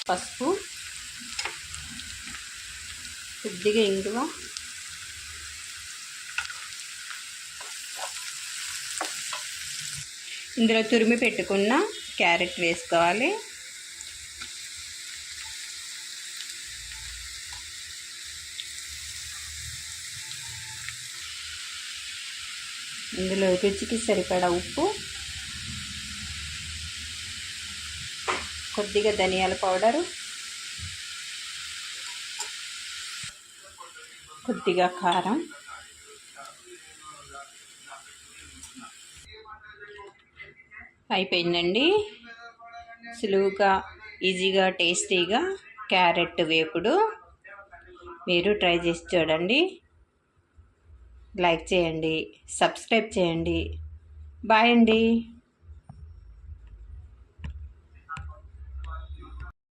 పసుపు, కొద్దిగా ఇంగువ, ఇందులో తురిమి పెట్టుకున్న క్యారెట్ వేసుకోవాలి. ఇందులో రుచికి సరిపడా ఉప్పు, కొద్దిగా ధనియాల పౌడరు, కొద్దిగా కారం, అయిపోయిందండి. సులువుగా, ఈజీగా, టేస్టీగా క్యారెట్ వేపుడు. మీరు ట్రై చేసి చూడండి. లైక్ చేయండి, సబ్స్క్రైబ్ చేయండి. బాయ్ అండి.